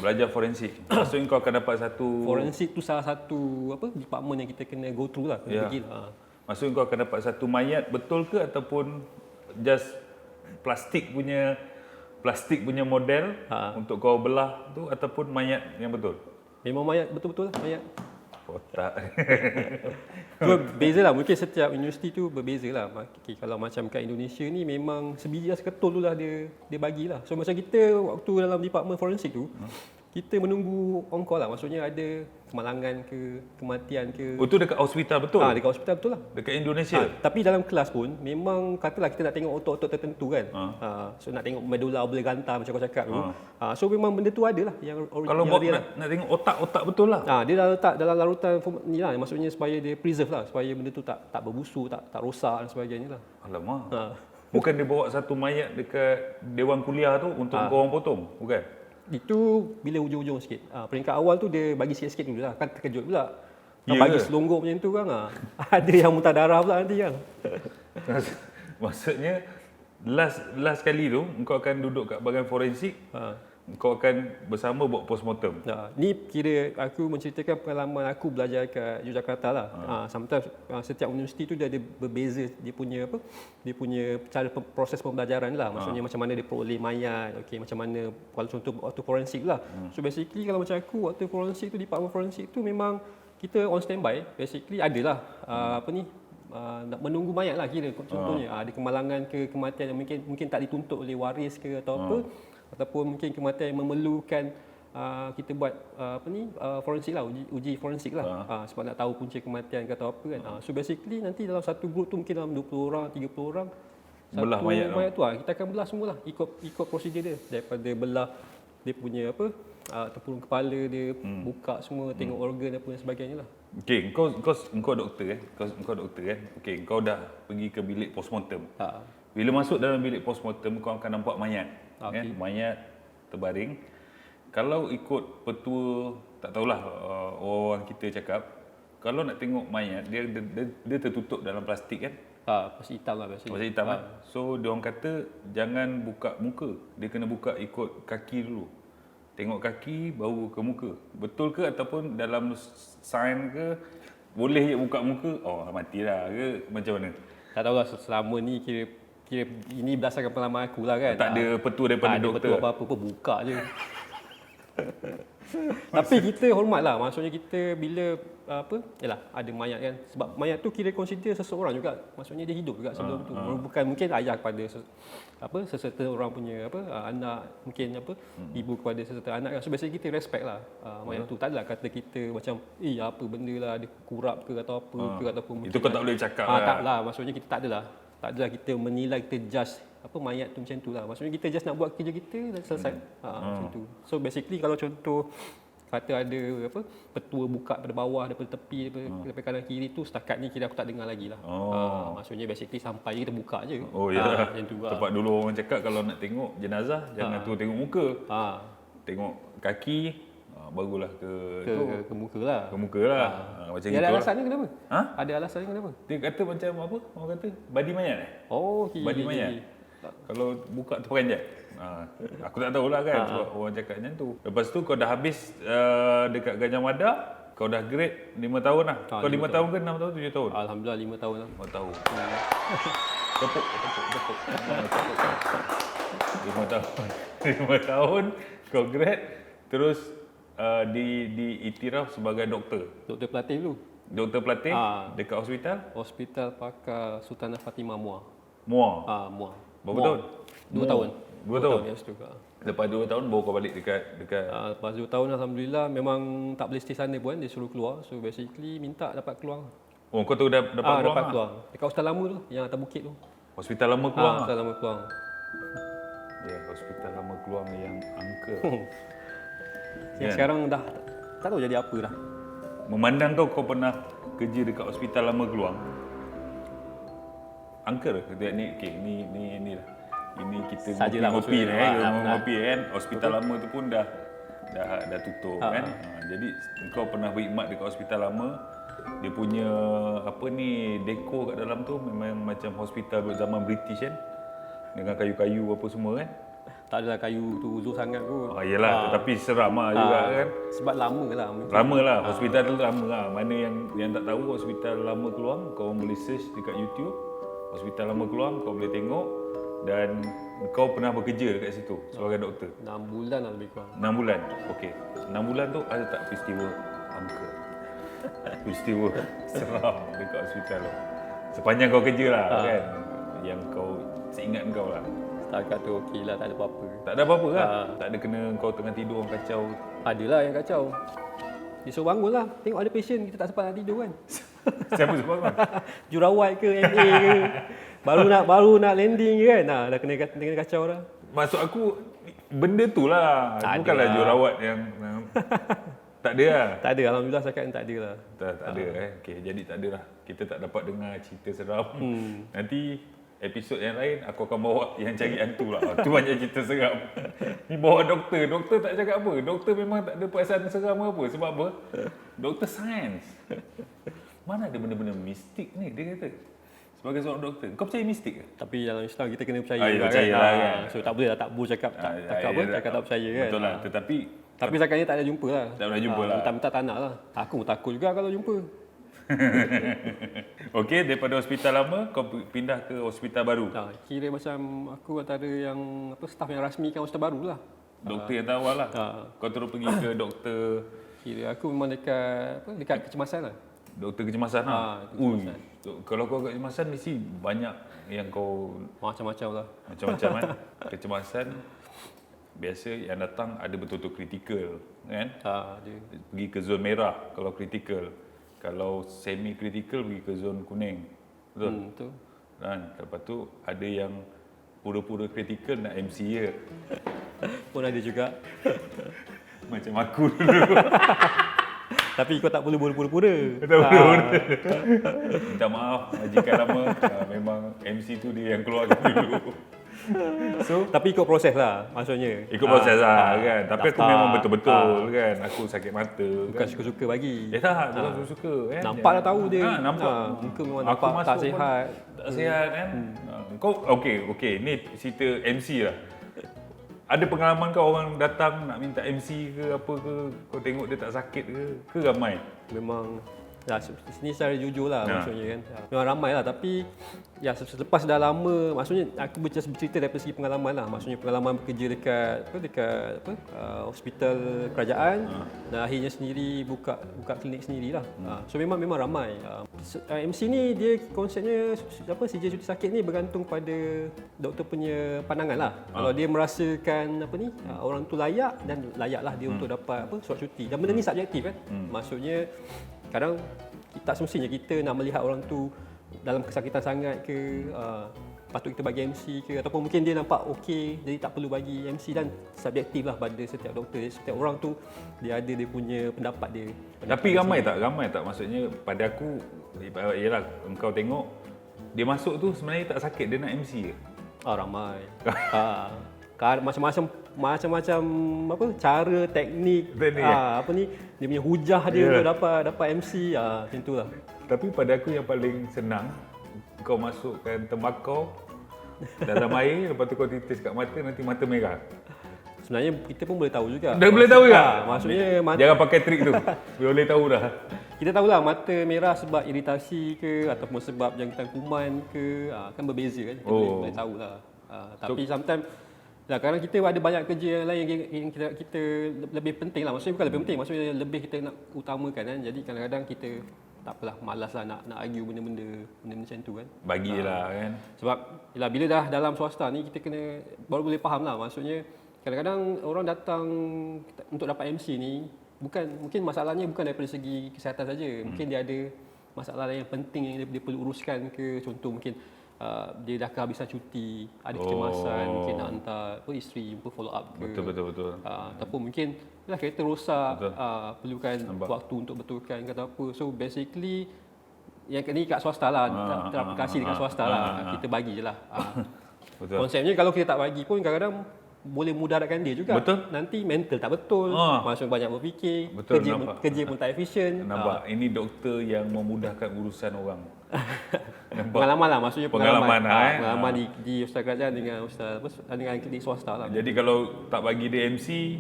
[SPEAKER 2] Belajar forensik. Maksudnya kau akan dapat satu...
[SPEAKER 1] Forensik tu salah satu department yang kita kena go through lah, kena pergi lah.
[SPEAKER 2] Maksudnya kau akan dapat satu mayat betul ke ataupun just plastik punya model untuk kau belah tu, ataupun mayat yang betul?
[SPEAKER 1] Memang mayat betul-betul lah, mayat.
[SPEAKER 2] Otak.
[SPEAKER 1] So beza lah, mungkin setiap universiti tu berbeza lah. Kalau macam kat Indonesia ni memang sebiji seketul tu lah dia bagilah. So macam kita waktu dalam department forensik tu, kita menunggu on call lah. Maksudnya ada kemalangan ke, kematian ke.
[SPEAKER 2] Oh, tu dekat hospital betul?
[SPEAKER 1] Dekat hospital betul lah.
[SPEAKER 2] Dekat Indonesia?
[SPEAKER 1] Tapi dalam kelas pun memang katalah kita nak tengok otot-otot tertentu kan. So nak tengok medulla oblongata macam kau cakap tu. So memang benda tu ada lah yang
[SPEAKER 2] kalau
[SPEAKER 1] yang
[SPEAKER 2] buat nak tengok otak-otak betul lah.
[SPEAKER 1] Dia dah letak dalam larutan ni lah, maksudnya supaya dia preserve lah, supaya benda tu tak berbusuk, tak rosak dan sebagainya lah.
[SPEAKER 2] Alamak. Bukan dia bawa satu mayat dekat Dewan Kuliah tu untuk korang potong, bukan?
[SPEAKER 1] Itu bila hujung-hujung sikit. Peringkat awal tu dia bagi sikit-sikit dulu lah. Kan terkejut pula.
[SPEAKER 2] Ya
[SPEAKER 1] Bagi
[SPEAKER 2] ke?
[SPEAKER 1] selonggok macam tu kan. Ada yang muntah darah pula nanti kan.
[SPEAKER 2] Maksudnya last kali tu kau akan duduk kat bahagian forensik, kau akan bersama buat postmortem.
[SPEAKER 1] Ni kira aku menceritakan pengalaman aku belajar kat Yogyakarta lah. Sometimes setiap universiti tu dia ada berbeza dia punya cara proses pembelajaran lah. Maksudnya macam mana dia peroleh mayat, macam mana kalau contoh waktu forensik lah. So basically kalau macam aku waktu forensik tu, department forensik tu memang kita on standby. Basically adalah nak menunggu mayat lah kira contohnya. Ada kemalangan ke kematian yang mungkin tak dituntut oleh waris ke atau apa. Ataupun mungkin kematian yang memerlukan kita buat forensik lah, uji forensik lah. Sebab nak tahu punca kematian ke atau apa kan. So basically nanti dalam satu group tu mungkin dalam 20 orang, 30 orang
[SPEAKER 2] belah mayat
[SPEAKER 1] tu kita akan belah semualah ikut prosedur dia, daripada belah dia punya tempurung kepala dia, buka semua, tengok organ apa dan sebagainya lah.
[SPEAKER 2] Okey, kau doktor kan? Kau doktor kan? Okey, kau dah pergi ke bilik postmortem. Bila masuk dalam bilik postmortem kau akan nampak mayat. Kan? Mayat terbaring. Kalau ikut petua, tak tahulah orang kita cakap, kalau nak tengok mayat dia tertutup dalam plastik kan?
[SPEAKER 1] Plastik hitam lah biasanya.
[SPEAKER 2] Plastik hitam kan? So dia orang kata jangan buka muka. Dia kena buka ikut kaki dulu. Tengok kaki baru ke muka. Betul ke ataupun dalam sains ke boleh je buka muka? Oh, matilah ke macam mana?
[SPEAKER 1] Tak tahulah, selama ni kira ini berdasarkan pengalaman aku lah kan.
[SPEAKER 2] Tak ada petua daripada doktor.
[SPEAKER 1] Tak ada petua apa-apa, buka je. Tapi kita hormat lah, maksudnya kita bila ada mayat kan, sebab mayat tu kira consider seseorang juga, maksudnya dia hidup juga sebelum tu. Bukan mungkin ayah kepada seserta orang punya anak, mungkin ibu kepada seserta anak kan. So biasanya kita respect lah mayat tu. Tak adalah kata kita macam apa benda lah, dia kurap ke atau apa ke ataupun
[SPEAKER 2] itu kau tak boleh cakap lah.
[SPEAKER 1] Tak lah, maksudnya kita tak adalah kita menilai, kita judge mayat tu macam tu lah. Maksudnya kita just nak buat kerja kita dan selesai. Macam tu. So basically kalau contoh kata ada petua buka pada bawah, daripada tepi, daripada kanan kiri tu, setakat ni kira aku tak dengar lagi lah. Maksudnya basically sampai kita buka je.
[SPEAKER 2] Oh ya.
[SPEAKER 1] Macam tu
[SPEAKER 2] lah. Tempat dulu orang cakap kalau nak tengok jenazah jangan tu tengok muka. Tengok kaki, barulah
[SPEAKER 1] ke muka lah.
[SPEAKER 2] Ke muka lah. Macam
[SPEAKER 1] dia ada alasannya kenapa? Ada alasannya kenapa?
[SPEAKER 2] Dia kata macam apa? Orang kata badi mayat badi mayat. Kalau buka terperanjat. Aku tak tahulah kan sebab orang cakap macam tu. Lepas tu kau dah habis dekat Gajah Mada, kau dah grade 5 tahun lah. Kau 5 tahun ke 6 tahun 7 tahun?
[SPEAKER 1] Alhamdulillah 5 tahun lah.
[SPEAKER 2] 5 tahun. Tepuk. 5 tahun. 5 tahun kau grade terus diiktiraf sebagai doktor.
[SPEAKER 1] Doktor pelatih dulu.
[SPEAKER 2] Doktor pelatih dekat hospital?
[SPEAKER 1] Hospital Pakar Sultanah Fatimah Muar.
[SPEAKER 2] Muar. Berapa tahun?
[SPEAKER 1] 2 tahun.
[SPEAKER 2] 2 tahun.
[SPEAKER 1] Yes, tu.
[SPEAKER 2] Lepas 2 tahun baru kau balik dekat
[SPEAKER 1] lepas 2 tahun alhamdulillah memang tak boleh stay sana pun, dia suruh keluar. So basically minta dapat keluar.
[SPEAKER 2] Oh, kau tu dapat keluar?
[SPEAKER 1] Dapat keluar. Dekat hospital lama tu yang atas bukit tu.
[SPEAKER 2] Hospital lama keluar.
[SPEAKER 1] Hospital lama keluar.
[SPEAKER 2] Ya, hospital lama keluar yang angka.
[SPEAKER 1] Yang sekarang dah tak tahu jadi apa dah.
[SPEAKER 2] Memandang kau pernah kerja dekat hospital lama keluar. Angker ke ni ni lah. Ini kita ngopi kan. Hospital lama tu pun dah tutup kan. Jadi kau pernah berkhidmat dekat hospital lama. Dia punya dekor kat dalam tu memang macam hospital zaman British kan. Dengan kayu-kayu apa semua kan.
[SPEAKER 1] Tak adalah kayu tu uzur sangat kot.
[SPEAKER 2] Yelah, tetapi seram lah juga kan.
[SPEAKER 1] Sebab lama lah.
[SPEAKER 2] Lama lah, hospital tu lama lah. Mana yang tak tahu hospital lama keluar, kau boleh search dekat YouTube. Hospital lama keluar, kau boleh tengok. Dan kau pernah bekerja dekat situ sebagai doktor.
[SPEAKER 1] 6 bulan lah lebih kurang.
[SPEAKER 2] 6 bulan? Okey. 6 bulan tu ada tak peristiwa angka? Peristiwa seram dekat hospital tu? Sepanjang kau kerja lah kan? Yang kau seingat kau lah.
[SPEAKER 1] Setakat tu okey lah, tak ada apa-apa.
[SPEAKER 2] Tak ada apa-apa kan? Tak ada kena kau tengah tidur orang kacau?
[SPEAKER 1] Adalah yang kacau. Dia suruh bangun lah. Tengok ada patient, kita tak sempat nak tidur kan.
[SPEAKER 2] Siapa suruh bangun?
[SPEAKER 1] Jurawat ke, MA ke. Baru nak landing je kan. Dah kena kacau dah.
[SPEAKER 2] Maksud aku, benda tu lah.
[SPEAKER 1] Tak
[SPEAKER 2] Bukanlah
[SPEAKER 1] ada lah.
[SPEAKER 2] jurawat yang tak ada lah.
[SPEAKER 1] Tak ada, Alhamdulillah cakap tak ada lah.
[SPEAKER 2] Tak ada Okay, jadi tak ada lah. Kita tak dapat dengar cerita seram. Nanti episod yang lain aku akan bawa yang cari hantu lah. Tu banyak cerita seram. Ni bawa doktor. Doktor tak cakap apa. Doktor memang tak ada perasaan seram apa. Sebab apa? Doktor sains. Mana ada benda-benda mistik ni, dia kata. Sebagai seorang doktor. Kau percaya mistik ke?
[SPEAKER 1] Tapi dalam Islam kita kena percaya
[SPEAKER 2] ya,
[SPEAKER 1] juga
[SPEAKER 2] percaya lah kan.
[SPEAKER 1] So tak boleh lah tak boleh cakap cakap tak percaya kan.
[SPEAKER 2] Betul lah.
[SPEAKER 1] Tapi setakat ni tak ada jumpa lah.
[SPEAKER 2] Tak pernah jumpa lah.
[SPEAKER 1] Minta tak nak lah. Aku takut juga kalau jumpa.
[SPEAKER 2] Okey, daripada hospital lama kau pindah ke hospital baru.
[SPEAKER 1] Kira macam aku antara yang staff yang rasmikan hospital baru lah.
[SPEAKER 2] Doktor yang awal lah. Kau terus pergi ke doktor.
[SPEAKER 1] Kira aku memang dekat kecemasan lah.
[SPEAKER 2] Doktor kecemasan lah.
[SPEAKER 1] Kecemasan.
[SPEAKER 2] Kalau kau kecemasan mesti banyak yang kau
[SPEAKER 1] macam-macam lah.
[SPEAKER 2] Macam-macam kan. Kecemasan biasa yang datang ada betul-betul kritikal kan.
[SPEAKER 1] Dia.
[SPEAKER 2] Pergi ke zon merah kalau kritikal. Kalau semi kritikal pergi ke zon kuning. Betul?
[SPEAKER 1] Betul.
[SPEAKER 2] Dan lepas tu ada yang pura-pura kritikal nak MC je.
[SPEAKER 1] Pun ada juga.
[SPEAKER 2] Macam aku dulu.
[SPEAKER 1] Tapi kau tak perlu pura-pura.
[SPEAKER 2] Minta maaf majikan lama. Memang MC tu dia yang keluarkan dulu. So,
[SPEAKER 1] tapi ikut proses lah maksudnya.
[SPEAKER 2] Ikut proses lah kan. Tapi aku
[SPEAKER 1] daftar,
[SPEAKER 2] memang betul-betul kan. Aku sakit mata.
[SPEAKER 1] Bukan
[SPEAKER 2] kan.
[SPEAKER 1] suka-suka bagi.
[SPEAKER 2] Ya tak, bukan suka-suka kan.
[SPEAKER 1] Nampak dah tahu dia.
[SPEAKER 2] Nampak.
[SPEAKER 1] Muka memang
[SPEAKER 2] Aku
[SPEAKER 1] nampak tak
[SPEAKER 2] masuk
[SPEAKER 1] sihat.
[SPEAKER 2] Tak sihat kan. Kau okey, ni cerita MC lah. Ada pengalaman kau orang datang nak minta MC ke apa ke, kau tengok dia tak sakit ke ramai?
[SPEAKER 1] Memang sini secara jujur lah maksudnya kan. Memang ramai lah tapi ya selepas dah lama, maksudnya aku bercerita daripada segi pengalaman lah. Maksudnya pengalaman bekerja dekat hospital kerajaan dan akhirnya sendiri buka klinik sendirilah. So memang ramai. MC ni dia konsepnya sijil cuti sakit ni bergantung pada doktor punya pandangan lah. Kalau dia merasakan orang tu layak dan layaklah dia untuk dapat surat cuti. Dan benda ni subjektif kan. Maksudnya kadang tak semestinya kita nak melihat orang tu dalam kesakitan sangat ke, patut kita bagi MC ke, ataupun mungkin dia nampak okey jadi tak perlu bagi MC, dan subjektif lah pada setiap doktor. Setiap orang tu dia ada dia punya pendapat dia.
[SPEAKER 2] Tapi ramai tak maksudnya pada aku ialah engkau tengok dia masuk tu sebenarnya tak sakit, dia nak MC ke?
[SPEAKER 1] Ramai. Macam-macam cara teknik dia punya hujah dia untuk dapat MC macam itulah.
[SPEAKER 2] Tapi pada aku yang paling senang kau masukkan tembakau dalam air, lepas tu kau titis kat mata, nanti mata merah.
[SPEAKER 1] Sebenarnya kita pun boleh tahu juga.
[SPEAKER 2] Dah boleh tahu juga?
[SPEAKER 1] Maksudnya
[SPEAKER 2] jangan pakai trik tu. Boleh tahu dah.
[SPEAKER 1] Kita tahulah mata merah sebab iritasi ke ataupun sebab jangkitan kuman ke, kan berbeza kan. Kita boleh tahulah. Tapi sometimes kadang kita ada banyak kerja yang lain yang kita lebih penting lah. Maksudnya bukan lebih penting, maksudnya lebih kita nak utamakan kan. Jadi kadang-kadang kita tak apalah, malas lah nak argue benda-benda macam tu kan.
[SPEAKER 2] Bagilah kan.
[SPEAKER 1] Sebab bila dah dalam swasta ni kita kena baru boleh faham lah. Maksudnya kadang-kadang orang datang untuk dapat MC ni mungkin masalahnya bukan daripada segi kesihatan saja. Mungkin dia ada masalah yang penting yang dia perlu uruskan ke. Contoh mungkin dia dah kehabisan cuti, ada kecemasan, mungkin nak hantar isteri follow up ke.
[SPEAKER 2] Betul.
[SPEAKER 1] Ataupun mungkin kereta rosak, perlukan waktu untuk betulkan ke atau apa. So basically yang ni kat swasta lah, teraplikasi dekat swasta lah. Kita bagi je lah. Konsepnya kalau kita tak bagi pun kadang-kadang boleh mudaratkan dia juga.
[SPEAKER 2] Betul.
[SPEAKER 1] Nanti mental tak betul, maksudnya banyak berfikir,
[SPEAKER 2] betul,
[SPEAKER 1] kerja pun tak efisien.
[SPEAKER 2] Nampak, ini doktor yang memudahkan urusan orang.
[SPEAKER 1] Pengalaman lah, maksudnya pengalaman di hospital kerajaan dengan dengan klinik swasta lah.
[SPEAKER 2] Jadi kalau tak bagi dia MC,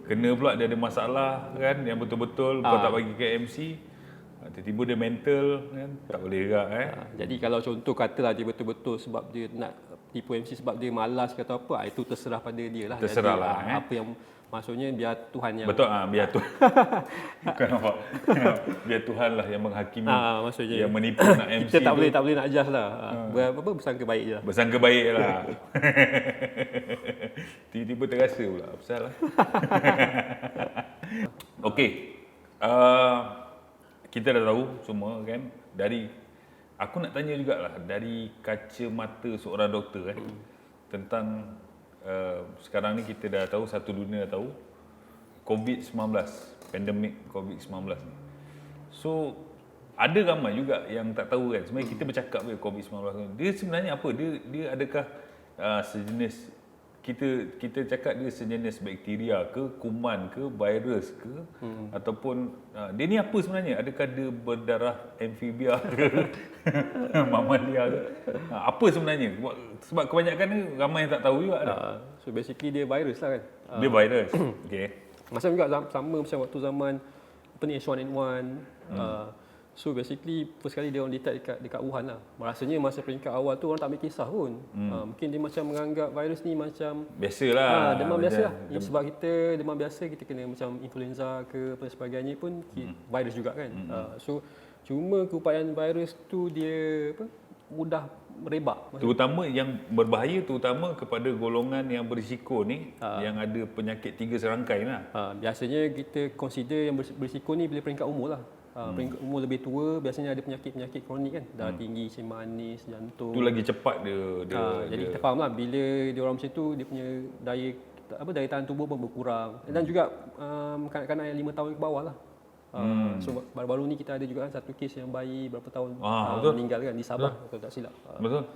[SPEAKER 2] kena pula dia ada masalah kan, yang betul-betul kau tak bagi ke MC, tiba-tiba dia mental kan, tak boleh juga
[SPEAKER 1] Jadi kalau contoh katalah dia betul-betul sebab dia nak tipu MC sebab dia malas ke atau apa, itu terserah pada dia lah.
[SPEAKER 2] Terserah
[SPEAKER 1] jadi,
[SPEAKER 2] lah
[SPEAKER 1] apa yang maksudnya biar Tuhan yang
[SPEAKER 2] betul biar Tuhan bukan nampak biar Tuhan lah yang menghakimi,
[SPEAKER 1] maksudnya
[SPEAKER 2] yang menipu nak MC.
[SPEAKER 1] Kita tak boleh nak adjust lah. Bersangka baik je lah.
[SPEAKER 2] Bersangka baik lah. Tiba-tiba terasa pula pasal lah. Okey. Kita dah tahu semua kan, aku nak tanya jugalah dari kacamata seorang doktor kan, tentang sekarang ni kita dah tahu, satu dunia dah tahu COVID-19, pandemik COVID-19 ni. So ada ramai juga yang tak tahu kan, sebenarnya kita bercakap je COVID-19 ni, dia sebenarnya apa? Dia adakah sejenis, kita cakap dia sejenis bakteria ke, kuman ke, virus ke, ataupun dia ni apa sebenarnya? Adakah dia berdarah amfibia ke, mamalia ke? Apa sebenarnya? Sebab kebanyakan ni ramai yang tak tahu juga.
[SPEAKER 1] So basically dia virus lah kan.
[SPEAKER 2] Dia virus. Okey.
[SPEAKER 1] Macam juga sama macam waktu zaman apa ni H1N1. So basically first kali dia orang detect dekat Wuhan lah. Rasanya masa peringkat awal tu orang tak ambil kisah pun. Mungkin dia macam menganggap virus ni macam
[SPEAKER 2] biasalah.
[SPEAKER 1] Demam biasa lah. Sebab kita demam biasa, kita kena macam influenza ke apa sebagainya pun virus juga kan. So cuma keupayaan virus tu dia mudah merebak.
[SPEAKER 2] Terutama yang berbahaya, terutama kepada golongan yang berisiko ni, yang ada penyakit 3 serangkai lah.
[SPEAKER 1] Biasanya kita consider yang berisiko ni bila peringkat umur lah. Peringkat umur lebih tua biasanya ada penyakit-penyakit kronik kan, darah tinggi, kencing manis, jantung.
[SPEAKER 2] Tu lagi cepat
[SPEAKER 1] jadi kita faham lah bila dia orang macam tu, dia punya daya tahan tubuh pun berkurang. Dan juga kanak-kanak yang 5 tahun ke bawah lah. So baru-baru ni kita ada juga kan satu kes yang bayi berapa tahun meninggal kan di Sabah, kalau tak silap.
[SPEAKER 2] Betul.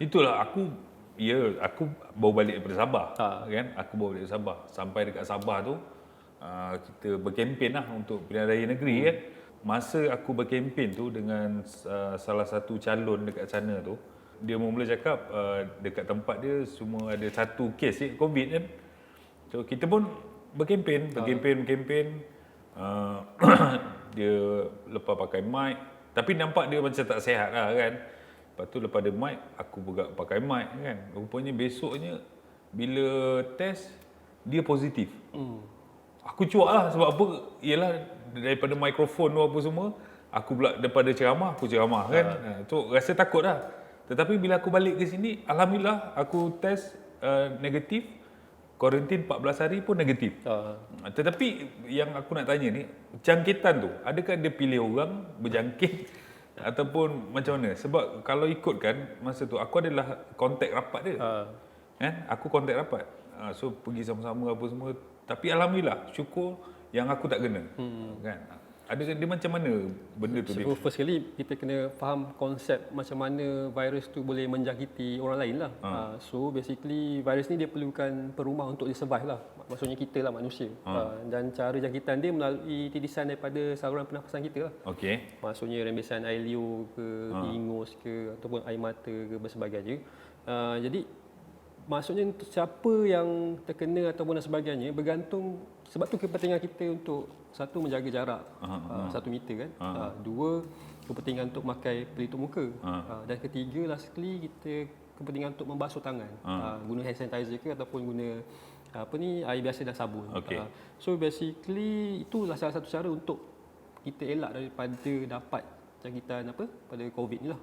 [SPEAKER 2] Itulah aku baru balik daripada Sabah kan. Aku baru balik dari Sabah. Sampai dekat Sabah tu kita berkempen lah untuk pilihan raya negeri kan. Masa aku berkempen tu dengan salah satu calon dekat sana tu, dia mula cakap dekat tempat dia semua ada satu kes COVID kan. So kita pun berkempen. Dia lepas pakai mic, tapi nampak dia macam tak sihat lah kan. Lepas tu lepas ada mic, aku juga pakai mic kan. Rupanya besoknya bila test dia positif. Aku cuak lah, sebab apa? Ialah daripada mikrofon tu apa semua, aku pula daripada ceramah, aku ceramah kan. Tu rasa takut lah. Tetapi bila aku balik ke sini, alhamdulillah aku test negatif. Kuarantin 14 hari pun negatif. Tetapi yang aku nak tanya ni, jangkitan tu, adakah dia pilih orang berjangkit ataupun macam mana? Sebab kalau ikutkan masa tu, aku adalah kontak rapat dia. Kan? Aku kontak rapat. So pergi sama-sama apa semua. Tapi alhamdulillah, syukur yang aku tak kena. Kan? Ada dia macam mana benda tu?
[SPEAKER 1] So first kali kita kena faham konsep macam mana virus tu boleh menjangkiti orang lain lah. So basically virus ni dia perlukan perumah untuk dia survive lah. Maksudnya kita lah manusia. Dan cara jangkitan dia melalui titisan daripada saluran pernafasan kita lah.
[SPEAKER 2] Okey.
[SPEAKER 1] Maksudnya rembesan air liur ke, ingus ke, ataupun air mata ke sebagainya. Jadi maksudnya siapa yang terkena ataupun dan sebagainya bergantung, sebab tu kepentingan kita untuk satu menjaga jarak 1 meter kan, dua kepentingan untuk memakai pelitup muka, dan ketiga lastly kita kepentingan untuk membasuh tangan, guna hand sanitizer ke ataupun guna air biasa dan sabun. So basically itulah salah satu cara untuk kita elak daripada dapat jangkitan pada COVID ni lah.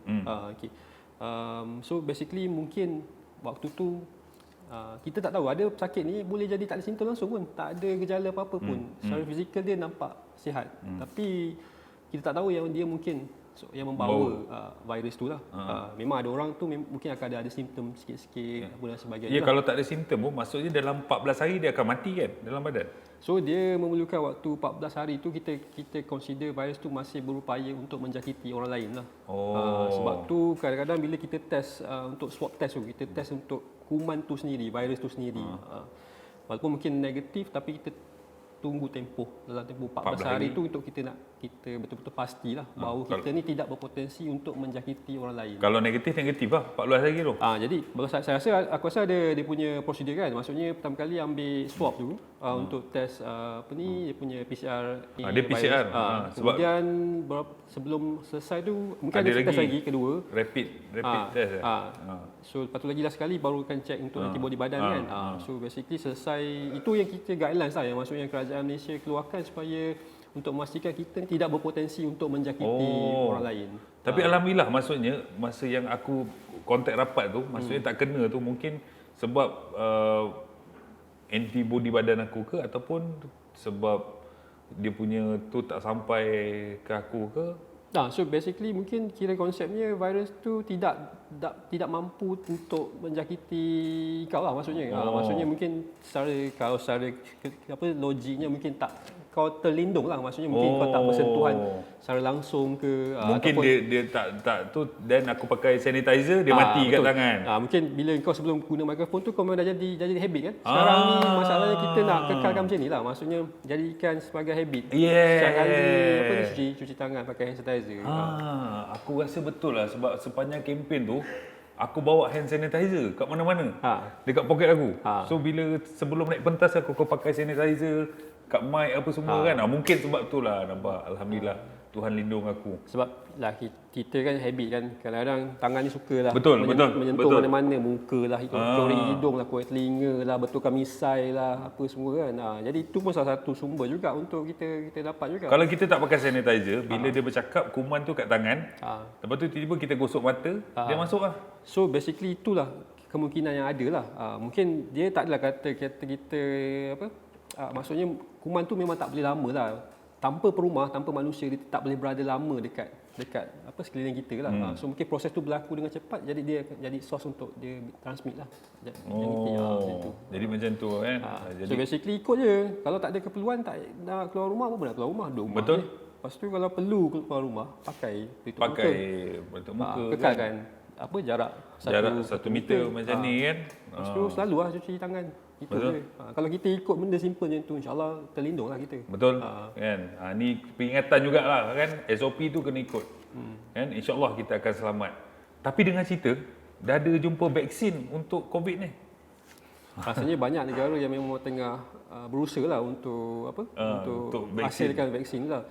[SPEAKER 1] So basically mungkin waktu tu kita tak tahu, ada pesakit ni boleh jadi tak ada simptom langsung pun, tak ada gejala apa-apa pun. Secara fizikal dia nampak sihat. Tapi kita tak tahu yang dia mungkin yang membawa virus tu lah. Memang ada orang tu mungkin akan ada simptom sikit-sikit dan sebagainya.
[SPEAKER 2] Ya, kalau tak ada simptom pun maksudnya dalam 14 hari dia akan mati kan dalam badan.
[SPEAKER 1] So dia memerlukan waktu 14 hari tu kita consider virus tu masih berupaya untuk menjangkiti orang lain lah. Sebab tu kadang-kadang bila kita test untuk swab test tu, kita test untuk kuman tu sendiri, virus tu sendiri. Walaupun mungkin negatif tapi kita tunggu dalam tempoh 14 hari tu untuk kita betul-betul pastilah bahawa kita ni tidak berpotensi untuk menjangkiti orang lain.
[SPEAKER 2] Kalau negatif lah 14 hari tu.
[SPEAKER 1] Jadi aku rasa dia punya prosedur kan. Maksudnya pertama kali ambil swab tu untuk test dia punya PCR.
[SPEAKER 2] Dia PCR.
[SPEAKER 1] Kemudian sebelum selesai tu mungkin ada test lagi kedua,
[SPEAKER 2] rapid test.
[SPEAKER 1] So lepas tu lagi sekali baru akan check untuk antibody badan kan. So basically selesai itu yang kita guidelines lah, yang maksudnya kerajaan Malaysia keluarkan supaya untuk memastikan kita tidak berpotensi untuk menjangkiti orang lain.
[SPEAKER 2] Tapi alhamdulillah, maksudnya masa yang aku kontak rapat tu, maksudnya tak kena tu mungkin sebab antibody badan aku ke ataupun sebab dia punya tu tak sampai ke aku ke?
[SPEAKER 1] So basically mungkin kira konsepnya virus tu tidak mampu untuk menjangkiti kau lah maksudnya. Maksudnya mungkin kalau secara logiknya mungkin tak kau terlindung lah, maksudnya mungkin kau tak bersentuhan secara langsung ke
[SPEAKER 2] mungkin dia tak tu, dan aku pakai sanitizer dia mati kat tangan.
[SPEAKER 1] Mungkin bila kau sebelum guna mikrofon tu kau memang dah jadi habit kan. Sekarang ni masalahnya kita nak kekalkan macam ni lah, maksudnya jadikan sebagai habit. Setiap kali cuci tangan pakai hand sanitizer.
[SPEAKER 2] Aku rasa betul lah sebab sepanjang kempen tu aku bawa hand sanitizer kat mana-mana. Dekat poket aku. So bila sebelum naik pentas aku pakai sanitizer kat mic apa semua kan. Mungkin sebab tu lah nampak, alhamdulillah Tuhan lindung aku.
[SPEAKER 1] Sebab lah kita kan habit kan, kadang-kadang tangan ni suka lah menyentuh mana-mana, muka lah, korek hidung lah, korek telinga lah, betulkan misai lah, apa semua kan. Jadi itu pun salah satu sumber juga untuk kita dapat juga.
[SPEAKER 2] Kalau kita tak pakai sanitizer, bila dia bercakap kuman tu kat tangan, lepas tu tiba-tiba kita gosok mata, dia masuk lah.
[SPEAKER 1] So basically itulah kemungkinan yang ada lah. Mungkin dia tak adalah kata kita maksudnya kuman tu memang tak boleh lama lah. Tanpa perumah, tanpa manusia, dia tak boleh berada lama dekat sekeliling kita lah. So mungkin proses tu berlaku dengan cepat, jadi dia jadi source untuk dia transmit lah.
[SPEAKER 2] Jadi macam tu kan.
[SPEAKER 1] So basically ikut je. Kalau tak ada keperluan, tak nak keluar rumah, apa nak keluar rumah? Duduk rumah.
[SPEAKER 2] Betul.
[SPEAKER 1] Lepas tu kalau perlu keluar rumah, pakai tutup muka. Kekalkan jarak
[SPEAKER 2] 1 meter macam ni kan.
[SPEAKER 1] Lepas tu selalu lah cuci tangan. Itu je. Kalau kita ikut benda simple macam tu, insyaAllah terlindung lah kita.
[SPEAKER 2] Betul. Kan? Ni peringatan jugalah kan. SOP tu kena ikut. Kan? InsyaAllah kita akan selamat. Tapi dengan cerita, dah ada jumpa vaksin untuk COVID ni.
[SPEAKER 1] Rasanya banyak negara yang memang tengah berusaha lah untuk untuk hasilkan vaksin lah.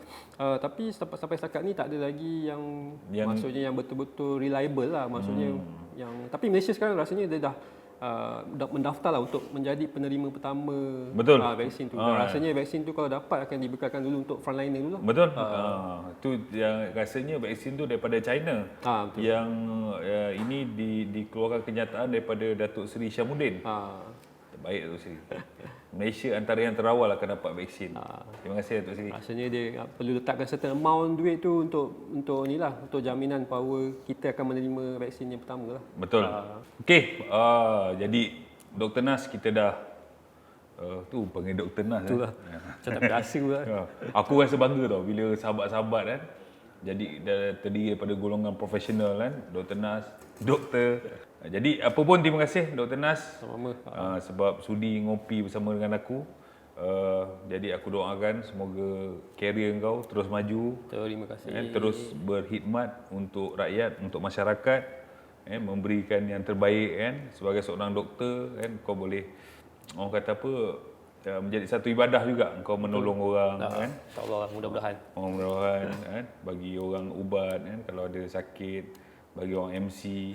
[SPEAKER 1] Tapi sampai setakat ni tak ada lagi yang maksudnya yang betul-betul reliable lah, maksudnya tapi Malaysia sekarang rasanya dia dah mendaftar lah untuk menjadi penerima pertama vaksin tu. Rasanya vaksin tu kalau dapat akan dibekalkan dulu untuk frontliner dulu lah.
[SPEAKER 2] Betul. Tu yang rasanya vaksin tu daripada China. Yang ini dikeluarkan kenyataan daripada Datuk Seri Syamuddin. Terbaik Datuk Seri. Malaysia antara yang terawal akan dapat vaksin. Terima kasih Datuk Seri.
[SPEAKER 1] Rasanya dia perlu letakkan certain amount duit tu untuk inilah, untuk jaminan bahawa kita akan menerima vaksin yang pertama lah.
[SPEAKER 2] Betul. Okey, jadi Dr. Nas kita dah tu panggil Dr. Nas.
[SPEAKER 1] Itulah. Macam tak biasa pula.
[SPEAKER 2] Aku rasa bangga tau bila sahabat-sahabat kan. Jadi dah terdiri daripada golongan profesional kan, Dr. Nas, doktor. Jadi apa pun terima kasih Dr. Nas.
[SPEAKER 1] Sama-sama.
[SPEAKER 2] Sebab sudi ngopi bersama dengan aku. Jadi aku doakan semoga karier kau terus maju.
[SPEAKER 1] Terima kasih.
[SPEAKER 2] Terus berkhidmat untuk rakyat, untuk masyarakat. Memberikan yang terbaik kan. Sebagai seorang doktor kan, kau boleh orang kata apa, menjadi satu ibadah juga kau menolong orang kan.
[SPEAKER 1] InsyaAllah mudah-mudahan.
[SPEAKER 2] Mudah-mudahan kan, bagi orang ubat kan kalau ada sakit, bagi orang MC.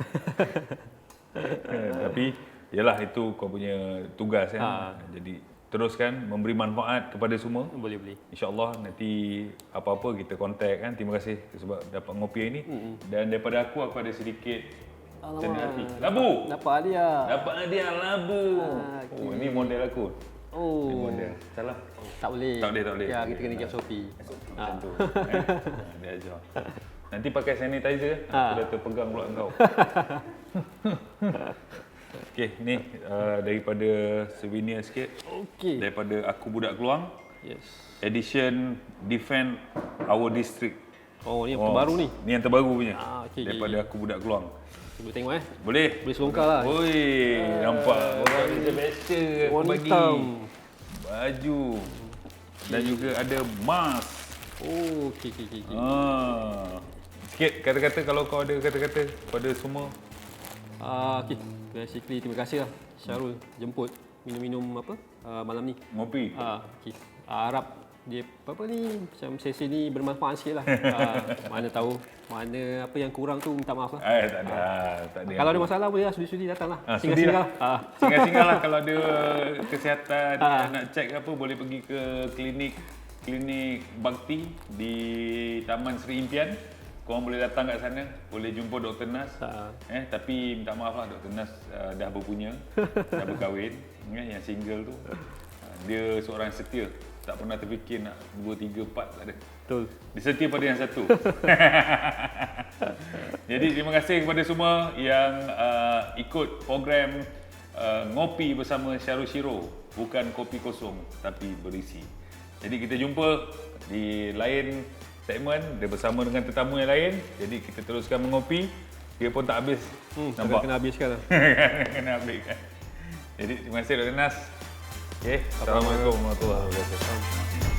[SPEAKER 2] Tapi yalah itu kau punya tugas kan. Jadi teruskan memberi manfaat kepada semua.
[SPEAKER 1] Boleh.
[SPEAKER 2] InsyaAllah nanti apa-apa kita kontak kan. Terima kasih sebab dapat ngopi ini. Dan daripada aku ada sedikit cenderung hati. Labu.
[SPEAKER 1] Dapat hadiah
[SPEAKER 2] labu.
[SPEAKER 1] Okay.
[SPEAKER 2] Ini model aku. Ini model. Salah.
[SPEAKER 1] Tak boleh.
[SPEAKER 2] Tak boleh.
[SPEAKER 1] Ya, kita kena jawab Shopee.
[SPEAKER 2] Macam tu. Dia ajar. Nanti pakai sanitizer, aku dah terpegang pula kau. Okey, ni daripada souvenir sikit.
[SPEAKER 1] Okey.
[SPEAKER 2] Daripada Aku Budak Keluang.
[SPEAKER 1] Yes.
[SPEAKER 2] Edition Defend Our District.
[SPEAKER 1] Ni yang terbaru ni.
[SPEAKER 2] Ni yang terbaru punya.
[SPEAKER 1] Okey.
[SPEAKER 2] Daripada Aku Budak Keluang.
[SPEAKER 1] Boleh tengok
[SPEAKER 2] Boleh.
[SPEAKER 1] Boleh selongkar lah.
[SPEAKER 2] Oi, nampak. Orang ni biasa aku bagi. Baju. Dan juga ada mask.
[SPEAKER 1] Okey.
[SPEAKER 2] Sikit kata-kata kalau kau ada kata-kata pada semua.
[SPEAKER 1] Okey. Basically terima kasih lah Syarul jemput minum-minum malam ni.
[SPEAKER 2] Ngopi.
[SPEAKER 1] Okey. Harap dia macam sesi ni bermanfaat sikit lah. Mana tahu mana apa yang kurang tu minta maaf lah.
[SPEAKER 2] Tak ada.
[SPEAKER 1] Kalau ada masalah boleh lah sudi-sudi datang lah.
[SPEAKER 2] Singgah-singgah lah kalau ada kesihatan nak cek apa boleh pergi ke klinik bakti di Taman Seri Impian. Korang boleh datang kat sana, boleh jumpa Dr. Nas. Tapi minta maaf lah Dr. Nas dah berpunya, dah berkahwin. Yang single tu dia seorang setia. tak pernah terfikir nak 2, 3, 4, tak ada.
[SPEAKER 1] Betul.
[SPEAKER 2] Dia setia pada yang satu. Jadi terima kasih kepada semua yang ikut program Ngopi bersama Syarul Shiro. Bukan kopi kosong tapi berisi. Jadi kita jumpa di lain segmen dia bersama dengan tetamu yang lain. Jadi kita teruskan mengopi. Dia pun tak habis. Nampak?
[SPEAKER 1] Kena habiskan lah.
[SPEAKER 2] Kena habiskan. Jadi terima kasih Dr. Nas. Okay. Assalamualaikum warahmatullahi wabarakatuh.